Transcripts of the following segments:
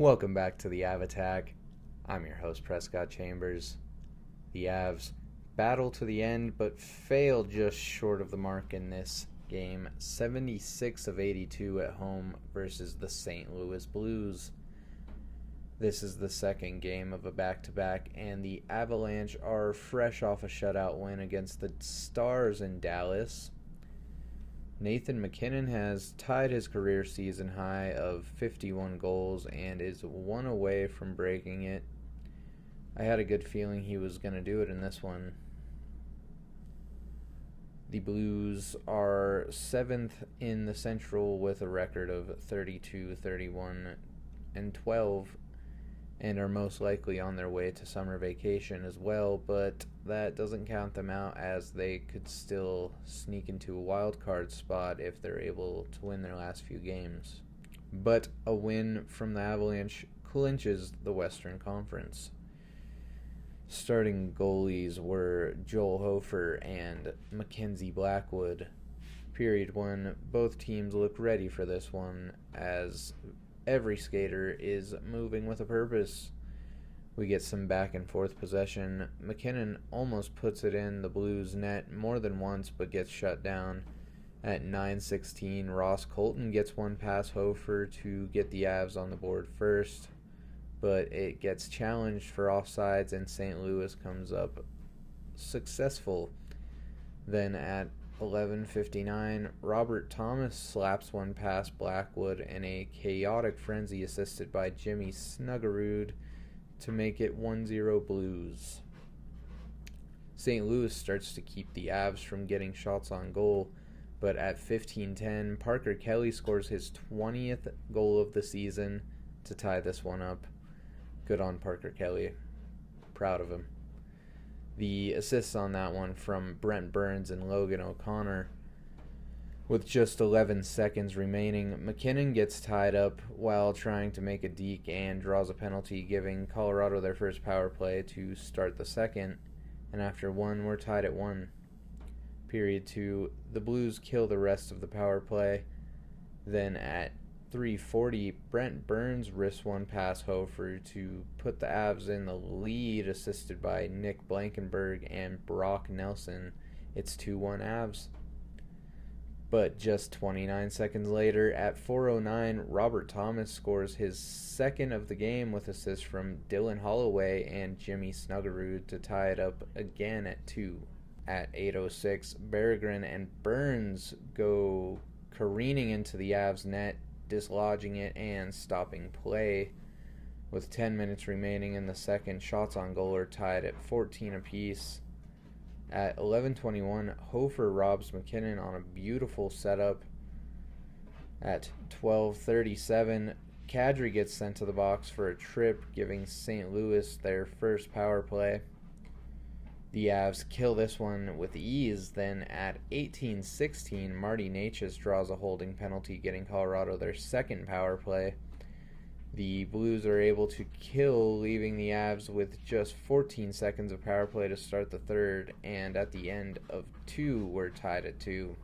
Welcome back to the Av Attack. I'm your host, Prescott Chambers. The Avs battle to the end, but fail just short of the mark in this game. 76 of 82 at home versus the St. Louis Blues. This is the second game of a back-to-back, and the Avalanche are fresh off a shutout win against the Stars in Dallas. Nathan MacKinnon has tied his career season high of 51 goals and is one away from breaking it. I had a good feeling he was going to do it in this one. The Blues are 7th in the Central with a record of 32, 31, and 12, and are most likely on their way to summer vacation as well, but that doesn't count them out, as they could still sneak into a wild card spot if they're able to win their last few games. But a win from the Avalanche clinches the Western Conference. Starting goalies were Joel Hofer and Mackenzie Blackwood. Period one, both teams look ready for this one, as every skater is moving with a purpose. We get some back and forth possession. MacKinnon almost puts it in the Blues net more than once, but gets shut down. At 9:16, Ross Colton gets one past Hofer to get the Avs on the board first, but it gets challenged for offsides, and St. Louis comes up successful. Then at 11:59, Robert Thomas slaps one past Blackwood in a chaotic frenzy assisted by Jimmy Snuggerud to make it 1-0 Blues. St. Louis starts to keep the Avs from getting shots on goal, but at 15:10, Parker Kelly scores his 20th goal of the season to tie this one up. Good on Parker Kelly. Proud of him. The assists on that one from Brent Burns and Logan O'Connor. With just 11 seconds remaining, MacKinnon gets tied up while trying to make a deke and draws a penalty, giving Colorado their first power play to start the second. And after one, we're tied at 1. Period 2, the Blues kill the rest of the power play. Then at 3:40, Brent Burns risks one past Hofer to put the Avs in the lead, assisted by Nick Blankenberg and Brock Nelson. It's 2-1 Avs. But just 29 seconds later, at 4:09, Robert Thomas scores his second of the game with assists from Dylan Holloway and Jimmy Snuggerud to tie it up again at 2. At 8:06, Berggren and Burns go careening into the Avs net, dislodging it and stopping play. With 10 minutes remaining in the second, shots on goal are tied at 14 apiece. At 11:21, Hofer robs MacKinnon on a beautiful setup. At 12:37, Kadri gets sent to the box for a trip, giving St. Louis their first power play. The Avs kill this one with ease. Then at 18:16, Marty Necas draws a holding penalty, getting Colorado their second power play. The Blues are able to kill, leaving the Avs with just 14 seconds of power play to start the third, and at the end of 2, we're tied at 2.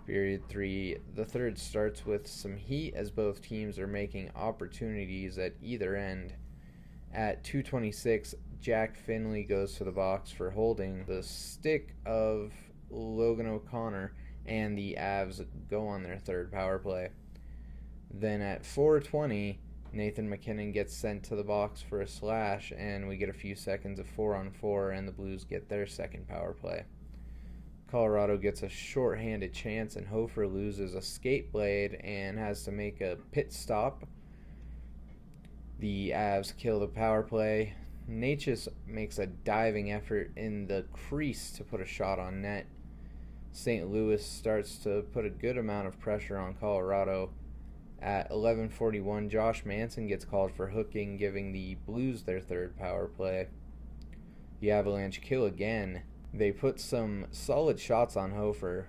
Period 3, the third starts with some heat as both teams are making opportunities at either end. At 2:26, Jack Finley goes to the box for holding the stick of Logan O'Connor, and the Avs go on their third power play. Then at 4:20, Nathan MacKinnon gets sent to the box for a slash, and we get a few seconds of 4-on-4, and the Blues get their second power play. Colorado gets a short-handed chance, and Hofer loses a skate blade and has to make a pit stop. The Avs kill the power play. Necas makes a diving effort in the crease to put a shot on net. St. Louis starts to put a good amount of pressure on Colorado. At 11:41, Josh Manson gets called for hooking, giving the Blues their third power play. The Avalanche kill again. They put some solid shots on Hofer,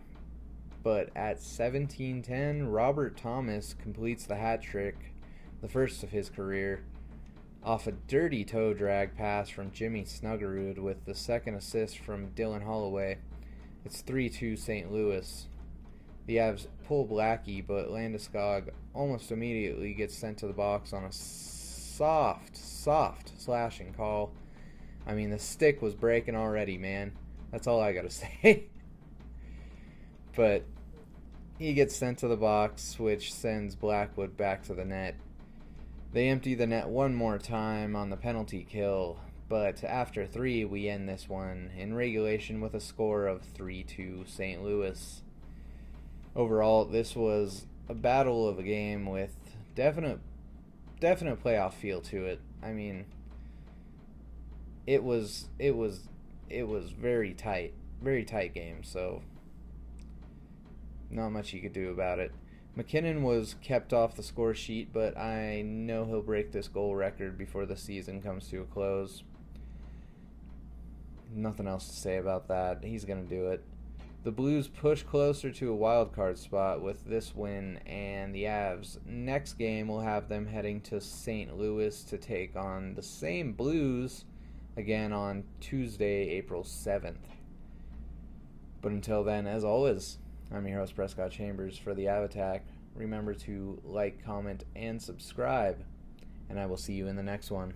but at 17:10, Robert Thomas completes the hat trick, the first of his career, off a dirty toe drag pass from Jimmy Snuggerud, with the second assist from Dylan Holloway. It's 3-2 St. Louis. The Avs pull Blackie, but Landeskog almost immediately gets sent to the box on a soft slashing call. I mean, the stick was breaking already, man. That's all I gotta say. But he gets sent to the box, which sends Blackwood back to the net. They empty the net one more time on the penalty kill, but after 3, we end this one in regulation with a score of 3-2 St. Louis. Overall, this was a battle of a game with definite playoff feel to it. I mean, it was very tight game, so not much you could do about it. MacKinnon was kept off the score sheet, but I know he'll break this goal record before the season comes to a close. Nothing else to say about that. He's going to do it. The Blues push closer to a wild card spot with this win, and the Avs' next game will have them heading to St. Louis to take on the same Blues again on Tuesday, April 7th. But until then, as always, I'm your host, Prescott Chambers, for the Av Attack. Remember to like, comment, and subscribe, and I will see you in the next one.